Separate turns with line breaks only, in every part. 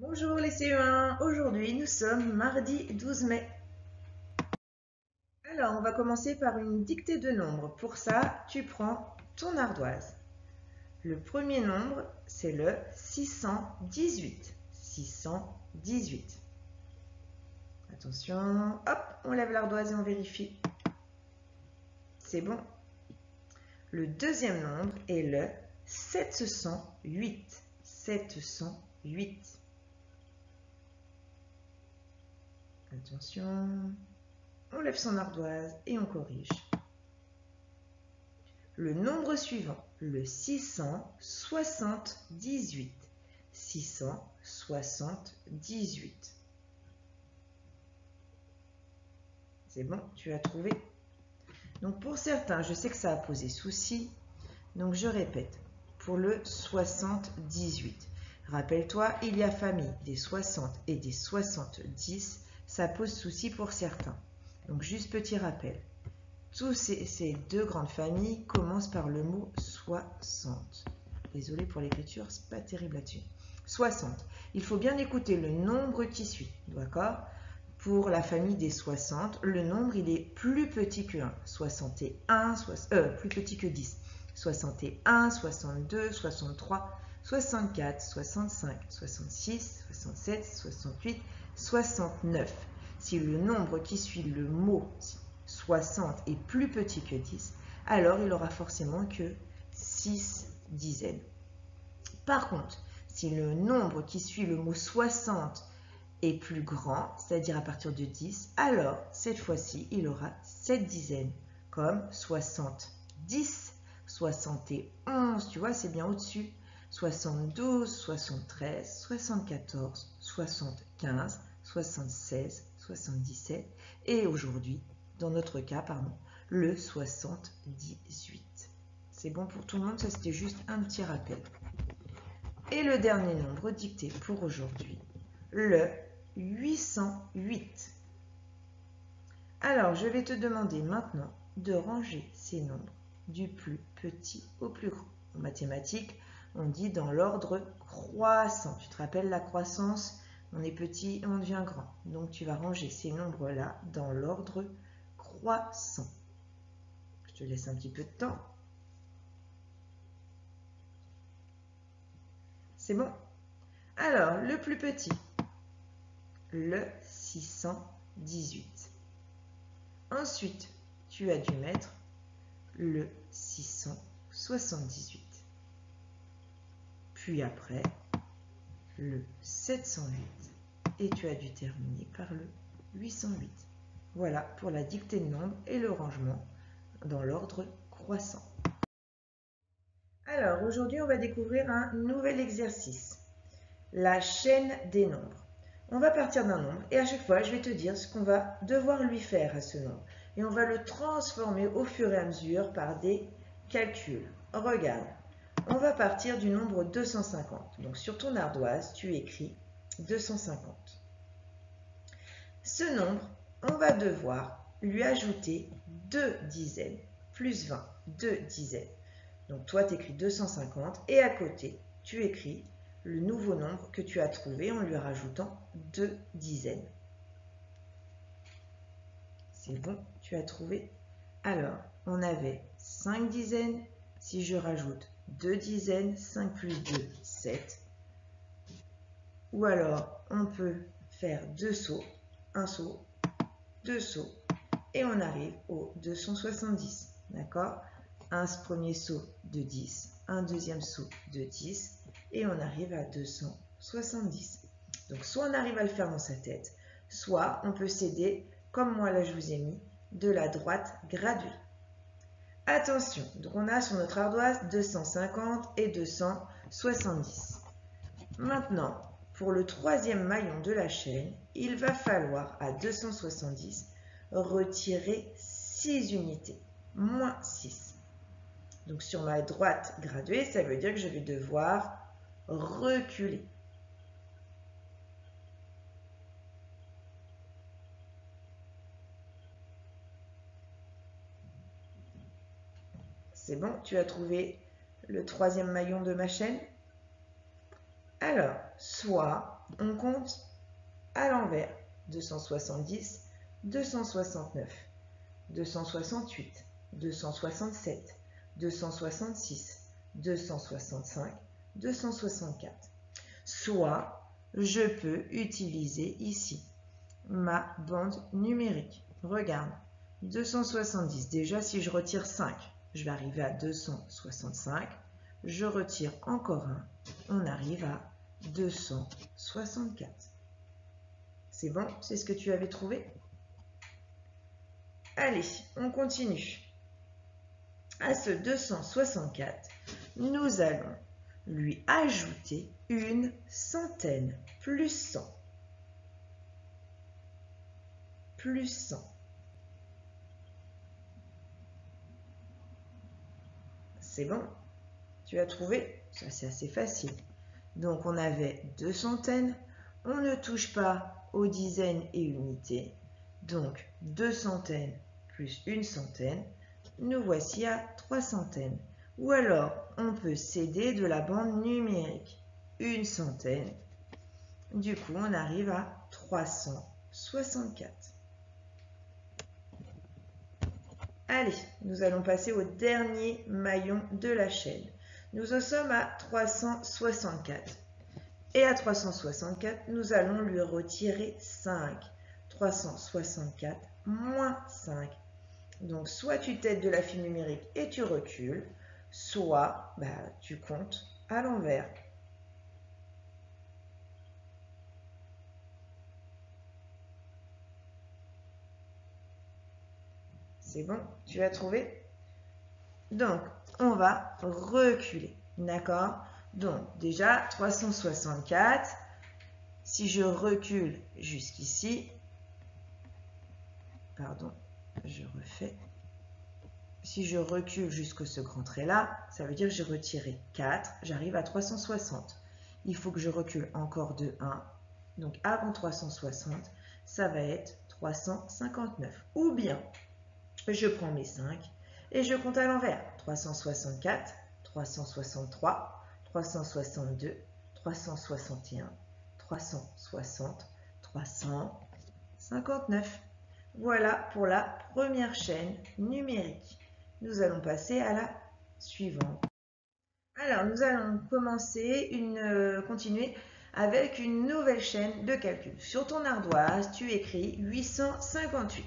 Bonjour les CE1, aujourd'hui nous sommes mardi 12 mai. Alors on va commencer par une dictée de nombres. Pour ça, tu prends ton ardoise. Le premier nombre, c'est le 618. 618. Attention, hop, on lève l'ardoise et on vérifie. C'est bon. Le deuxième nombre est le 708. 708. Attention, on lève son ardoise et on corrige. Le nombre suivant, le 678. 678. C'est bon, tu as trouvé? Donc pour certains, je sais que ça a posé souci. Donc je répète, pour le 78. Rappelle-toi, il y a famille des 60 et des 70. Ça pose souci pour certains. Donc juste petit rappel. Tous ces deux grandes familles commencent par le mot 60. Désolée pour l'écriture, c'est pas terrible là-dessus. 60. Il faut bien écouter le nombre qui suit, d'accord? Pour la famille des 60, le nombre il est plus petit que 1. 61, plus petit que 10. 61, 62, 63, 64, 65, 66, 67, 68, 69. Si le nombre qui suit le mot 60 est plus petit que 10, alors il aura forcément que 6 dizaines. Par contre, si le nombre qui suit le mot 60 est plus grand, c'est-à-dire à partir de 10, alors cette fois-ci, il aura 7 dizaines, comme 70, 71, tu vois, c'est bien au-dessus, 72, 73, 74, 75, 76, 77, et aujourd'hui, dans notre cas, le 78. C'est bon pour tout le monde, ça c'était juste un petit rappel. Et le dernier nombre dicté pour aujourd'hui, le 808. Alors, je vais te demander maintenant de ranger ces nombres du plus petit au plus grand. En mathématiques, on dit dans l'ordre croissant. Tu te rappelles la croissance? On est petit et on devient grand. Donc, tu vas ranger ces nombres-là dans l'ordre croissant. Je te laisse un petit peu de temps. C'est bon? Alors, le plus petit, le 618. Ensuite, tu as dû mettre le 678. Puis après, le 708. Et tu as dû terminer par le 808. Voilà pour la dictée de nombres et le rangement dans l'ordre croissant. Alors, aujourd'hui, on va découvrir un nouvel exercice. La chaîne des nombres. On va partir d'un nombre et à chaque fois, je vais te dire ce qu'on va devoir lui faire à ce nombre. Et on va le transformer au fur et à mesure par des calculs. Regarde, on va partir du nombre 250. Donc sur ton ardoise, tu écris 250. Ce nombre, on va devoir lui ajouter 2 dizaines, plus 20, 2 dizaines. Donc toi, tu écris 250 et à côté, tu écris le nouveau nombre que tu as trouvé en lui rajoutant 2 dizaines. C'est bon, tu as trouvé. Alors, on avait 5 dizaines. Si je rajoute 2 dizaines, 5 plus 2, 7. Ou alors, on peut faire 2 sauts, 1 saut, 2 sauts, et on arrive au 270. D'accord? Un premier saut de 10, un deuxième saut de 10, et on arrive à 270. Donc, soit on arrive à le faire dans sa tête, soit on peut s'aider, comme moi là je vous ai mis, de la droite graduée. Attention, donc on a sur notre ardoise 250 et 270. Maintenant, pour le troisième maillon de la chaîne, il va falloir à 270 retirer 6 unités, moins 6. Donc sur ma droite graduée, ça veut dire que je vais devoir reculer. C'est bon, tu as trouvé le troisième maillon de ma chaîne? Alors, soit on compte à l'envers. 270, 269, 268, 267, 266, 265, 264. Soit je peux utiliser ici ma bande numérique. Regarde, 270. Déjà, si je retire 5, je vais arriver à 265. Je retire encore un. On arrive à 264. C'est bon? C'est ce que tu avais trouvé? Allez, on continue. À ce 264, nous allons lui ajouter une centaine, plus 100. Plus 100. C'est bon? Tu as trouvé? Ça, c'est assez facile. Donc, on avait 2 centaines. On ne touche pas aux dizaines et unités. Donc, 2 centaines plus une centaine. Nous voici à 3 centaines. Ou alors, on peut céder de la bande numérique. Une centaine. Du coup, on arrive à 364. Allez, nous allons passer au dernier maillon de la chaîne. Nous en sommes à 364. Et à 364, nous allons lui retirer 5. 364 moins 5. Donc, soit tu t'aides de la file numérique et tu recules, soit tu comptes à l'envers. C'est bon? Tu as trouvé? Donc, on va reculer. D'accord? Donc, déjà, 364. Si je recule jusqu'ici, pardon, je refais. Si je recule jusqu'à ce grand trait-là, ça veut dire que j'ai retiré 4. J'arrive à 360. Il faut que je recule encore de 1. Donc, avant 360, ça va être 359. Ou bien, je prends mes 5 et je compte à l'envers. 364, 363, 362, 361, 360, 359. Voilà pour la première chaîne numérique. Nous allons passer à la suivante. Alors, nous allons continuer avec une nouvelle chaîne de calcul. Sur ton ardoise, tu écris 858.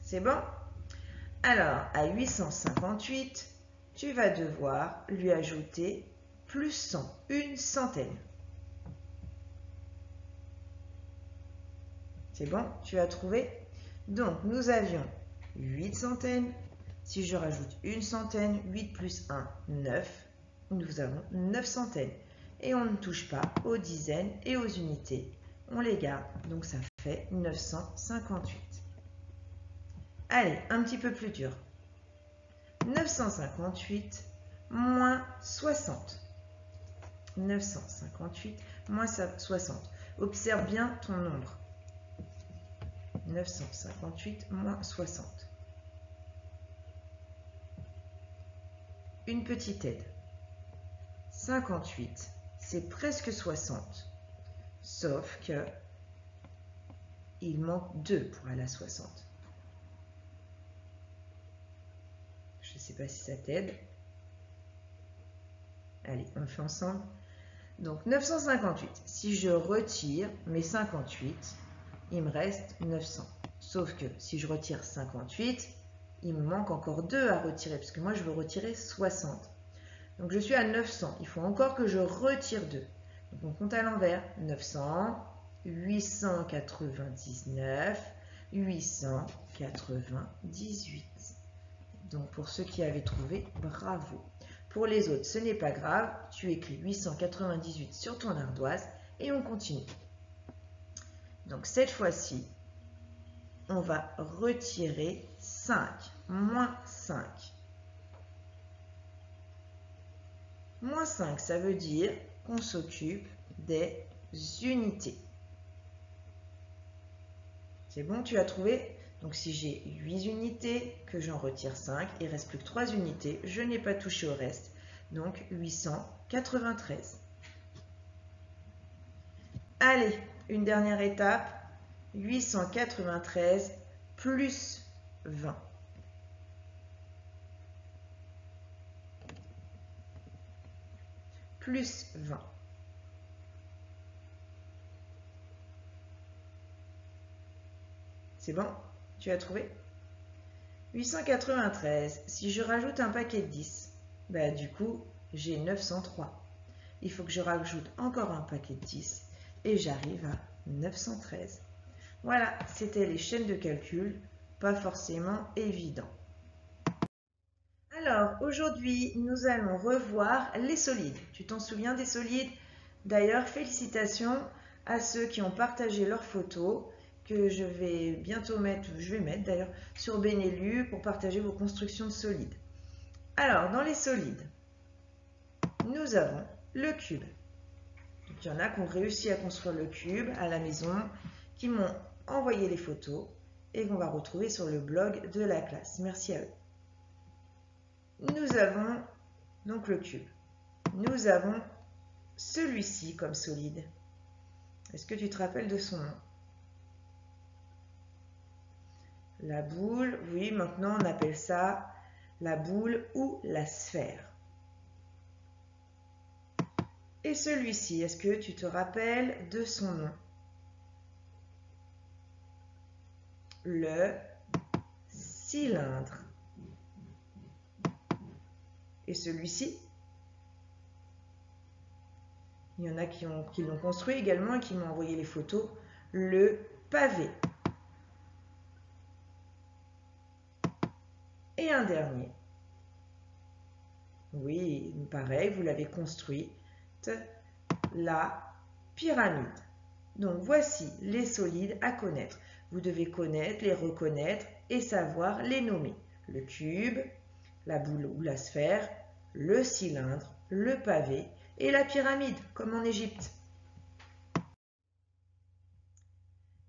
C'est bon? Alors, à 858, tu vas devoir lui ajouter plus 100, une centaine. C'est bon? Tu as trouvé? Donc, nous avions 8 centaines. Si je rajoute une centaine, 8 plus 1, 9. Nous avons 9 centaines. Et on ne touche pas aux dizaines et aux unités. On les garde. Donc, ça fait 958. Allez, un petit peu plus dur. 958 moins 60. 958 moins 60. Observe bien ton nombre. 958 moins 60. Une petite aide. 58, c'est presque 60. Sauf que il manque 2 pour aller à 60. Je ne sais pas si ça t'aide. Allez, on le fait ensemble. Donc 958. Si je retire mes 58, il me reste 900. Sauf que si je retire 58, il me manque encore 2 à retirer, parce que moi je veux retirer 60. Donc je suis à 900. Il faut encore que je retire 2. Donc on compte à l'envers. 900, 899, 898. Donc pour ceux qui avaient trouvé, bravo. Pour les autres, ce n'est pas grave. Tu écris 898 sur ton ardoise et on continue. Donc cette fois-ci, on va retirer 5, moins 5. Moins 5, ça veut dire qu'on s'occupe des unités. C'est bon, tu as trouvé? Donc si j'ai 8 unités, que j'en retire 5, il ne reste plus que 3 unités, je n'ai pas touché au reste. Donc 893. Allez, une dernière étape. 893 plus 20. Plus 20. C'est bon? Tu as trouvé? 893. Si je rajoute un paquet de 10, bah, du coup, j'ai 903. Il faut que je rajoute encore un paquet de 10 et j'arrive à 913. Voilà, c'était les chaînes de calcul, pas forcément évident. Alors, aujourd'hui, nous allons revoir les solides. Tu t'en souviens des solides? D'ailleurs, félicitations à ceux qui ont partagé leurs photos que je vais bientôt mettre, d'ailleurs, sur Benelu pour partager vos constructions de solides. Alors, dans les solides, nous avons le cube. Donc, il y en a qui ont réussi à construire le cube à la maison, qui m'ont envoyé les photos et qu'on va retrouver sur le blog de la classe. Merci à eux. Nous avons donc le cube. Nous avons celui-ci comme solide. Est-ce que tu te rappelles de son nom? La boule, oui, maintenant on appelle ça la boule ou la sphère. Et celui-ci, est-ce que tu te rappelles de son nom? Le cylindre. Et celui-ci, il y en a qui l'ont construit également et qui m'ont envoyé les photos, le pavé. Et un dernier. Oui, pareil, vous l'avez construite, la pyramide. Donc voici les solides à connaître. Vous devez connaître, les reconnaître et savoir les nommer. Le cube, la boule ou la sphère, le cylindre, le pavé et la pyramide, comme en Égypte.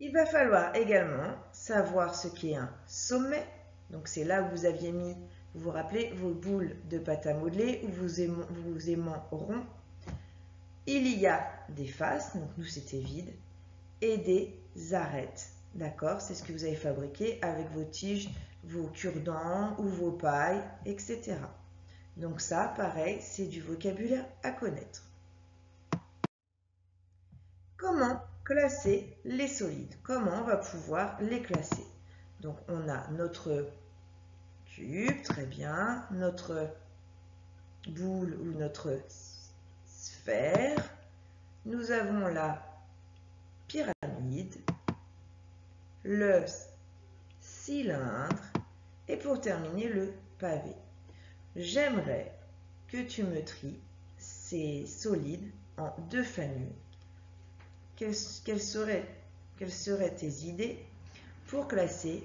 Il va falloir également savoir ce qu'est un sommet. Donc c'est là où vous aviez mis, vous vous rappelez, vos boules de pâte à modeler ou vos aimants ronds. Il y a des faces, donc nous c'était vide, et des arêtes. D'accord? C'est ce que vous avez fabriqué avec vos tiges, vos cure-dents ou vos pailles, etc. Donc ça, pareil, c'est du vocabulaire à connaître. Comment classer les solides? Comment on va pouvoir les classer? Donc on a notre cube, très bien, notre boule ou notre sphère. Nous avons la pyramide, le cylindre et pour terminer le pavé. J'aimerais que tu me tries ces solides en deux familles. Quelles seraient tes idées pour classer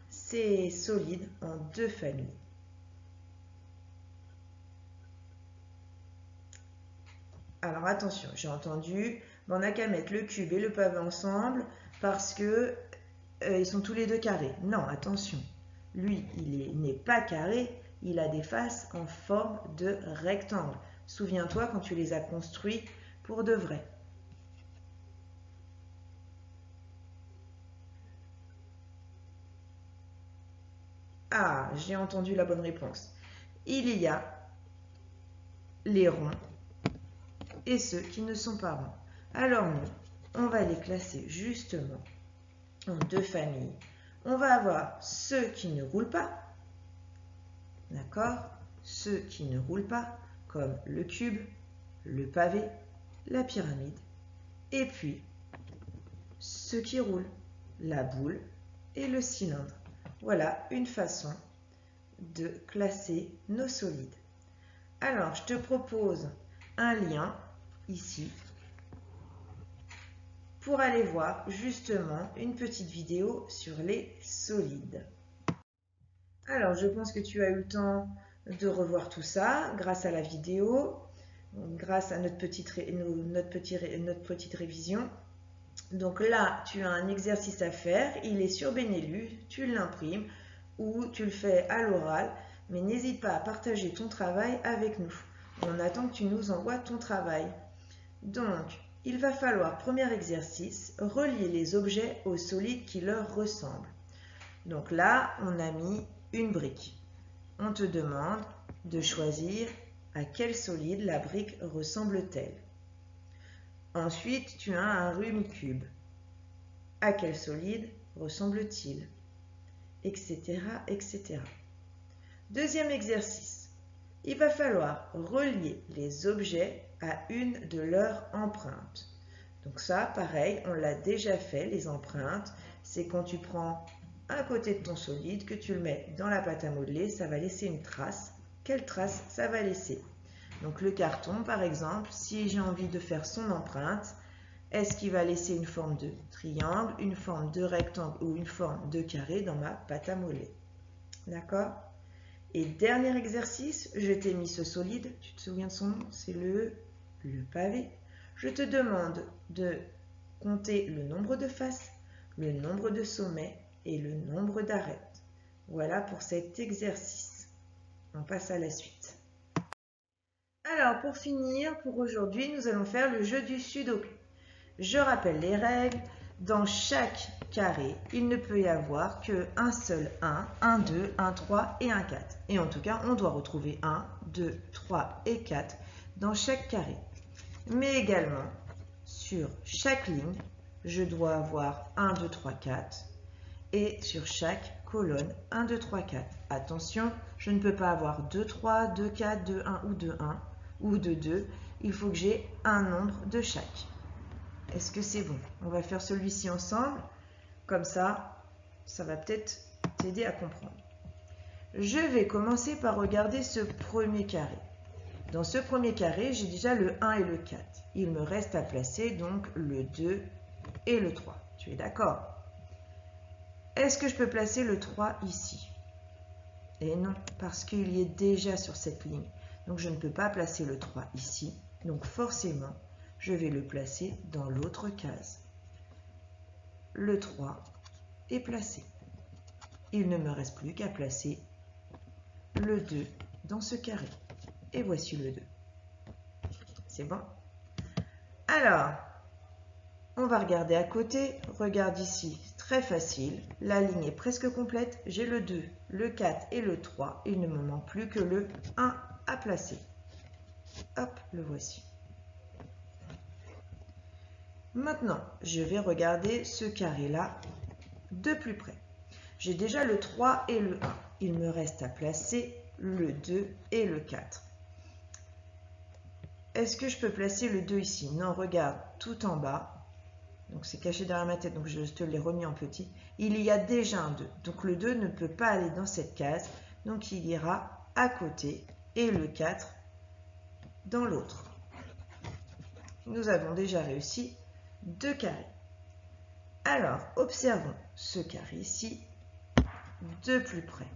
ces solides en deux familles? Alors attention, j'ai entendu, on n'a qu'à mettre le cube et le pavé ensemble parce que ils sont tous les deux carrés. Non, attention, lui, il n'est pas carré, il a des faces en forme de rectangle. Souviens-toi quand tu les as construits pour de vrai. Ah, j'ai entendu la bonne réponse. Il y a les ronds et ceux qui ne sont pas ronds. Alors nous, on va les classer justement en deux familles. On va avoir ceux qui ne roulent pas, d'accord? Ceux qui ne roulent pas, comme le cube, le pavé, la pyramide, et puis ceux qui roulent, la boule et le cylindre. Voilà une façon de classer nos solides. Alors, je te propose un lien ici pour aller voir justement une petite vidéo sur les solides. Alors, je pense que tu as eu le temps de revoir tout ça grâce à la vidéo, grâce à notre petite révision. Donc là, tu as un exercice à faire, il est sur Benelu, tu l'imprimes ou tu le fais à l'oral, mais n'hésite pas à partager ton travail avec nous. On attend que tu nous envoies ton travail. Donc, il va falloir, premier exercice, relier les objets aux solides qui leur ressemblent. Donc là, on a mis une brique. On te demande de choisir à quel solide la brique ressemble-t-elle. Ensuite, tu as un rhume cube. À quel solide ressemble-t-il? Etc., etc. Deuxième exercice. Il va falloir relier les objets à une de leurs empreintes. Donc ça, pareil, on l'a déjà fait, les empreintes. C'est quand tu prends un côté de ton solide, que tu le mets dans la pâte à modeler, ça va laisser une trace. Quelle trace ça va laisser? Donc le carton, par exemple, si j'ai envie de faire son empreinte, est-ce qu'il va laisser une forme de triangle, une forme de rectangle ou une forme de carré dans ma pâte à modeler? D'accord? Et dernier exercice, je t'ai mis ce solide, tu te souviens de son nom? C'est le pavé. Je te demande de compter le nombre de faces, le nombre de sommets et le nombre d'arêtes. Voilà pour cet exercice. On passe à la suite. Alors, pour finir, pour aujourd'hui, nous allons faire le jeu du sudoku. Je rappelle les règles. Dans chaque carré, il ne peut y avoir qu'un seul 1, un 2, un 3 et un 4. Et en tout cas, on doit retrouver 1, 2, 3 et 4 dans chaque carré. Mais également, sur chaque ligne, je dois avoir 1, 2, 3, 4. Et sur chaque colonne, 1, 2, 3, 4. Attention, je ne peux pas avoir 2, 3, 2, 4, 2, 1 ou 2, 1 ou 2, 2. Il faut que j'ai un nombre de chaque. Est-ce que c'est bon? On va faire celui-ci ensemble. Comme ça, ça va peut-être t'aider à comprendre. Je vais commencer par regarder ce premier carré. Dans ce premier carré, j'ai déjà le 1 et le 4. Il me reste à placer donc le 2 et le 3. Tu es d'accord? Est-ce que je peux placer le 3 ici? Et non, parce qu'il y est déjà sur cette ligne. Donc je ne peux pas placer le 3 ici. Donc forcément, je vais le placer dans l'autre case. Le 3 est placé. Il ne me reste plus qu'à placer le 2 dans ce carré. Et voici le 2. C'est bon? Alors, on va regarder à côté. Regarde ici, très facile. La ligne est presque complète. J'ai le 2, le 4 et le 3. Il ne me manque plus que le 1 à placer. Hop, le voici. Maintenant, je vais regarder ce carré-là de plus près. J'ai déjà le 3 et le 1. Il me reste à placer le 2 et le 4. Est-ce que je peux placer le 2 ici? Non, regarde, tout en bas. Donc c'est caché derrière ma tête, donc je te l'ai remis en petit. Il y a déjà un 2. Donc le 2 ne peut pas aller dans cette case. Donc il ira à côté et le 4 dans l'autre. Nous avons déjà réussi 2 carrés. Alors, observons ce carré ici de plus près.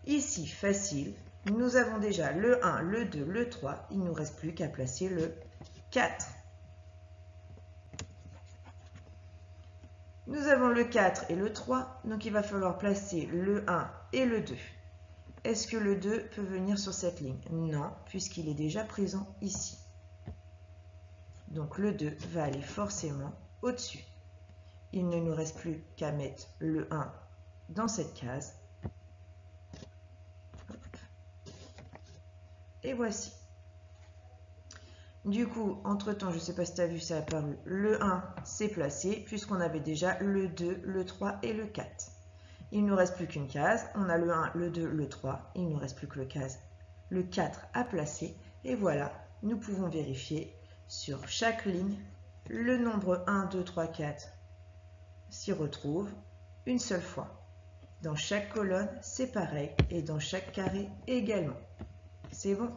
Ici, facile, nous avons déjà le 1, le 2, le 3. Il ne nous reste plus qu'à placer le 4. Nous avons le 4 et le 3, donc il va falloir placer le 1 et le 2. Est-ce que le 2 peut venir sur cette ligne? Non, puisqu'il est déjà présent ici. Donc le 2 va aller forcément au-dessus. Il ne nous reste plus qu'à mettre le 1 dans cette case. Hop. Et voici. Du coup, entre-temps, je ne sais pas si tu as vu, ça a apparu. Le 1 s'est placé puisqu'on avait déjà le 2, le 3 et le 4. Il ne nous reste plus qu'une case. On a le 1, le 2, le 3. Il ne nous reste plus que le 4 à placer. Et voilà, nous pouvons vérifier sur chaque ligne le nombre 1, 2, 3, 4 s'y retrouve une seule fois. Dans chaque colonne, c'est pareil. Et dans chaque carré également. C'est bon?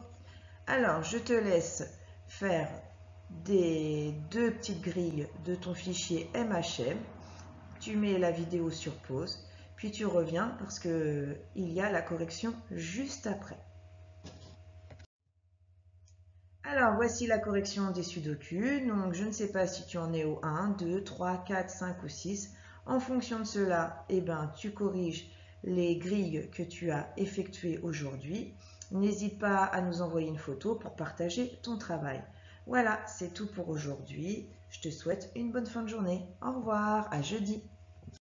Alors, je te laisse faire deux petites grilles de ton fichier MHM. Tu mets la vidéo sur pause, puis tu reviens parce qu'il y a la correction juste après. Alors, voici la correction des sudoku. Donc, je ne sais pas si tu en es au 1, 2, 3, 4, 5 ou 6. En fonction de cela, eh ben, tu corriges les grilles que tu as effectuées aujourd'hui. N'hésite pas à nous envoyer une photo pour partager ton travail. Voilà, c'est tout pour aujourd'hui. Je te souhaite une bonne fin de journée. Au revoir, à jeudi.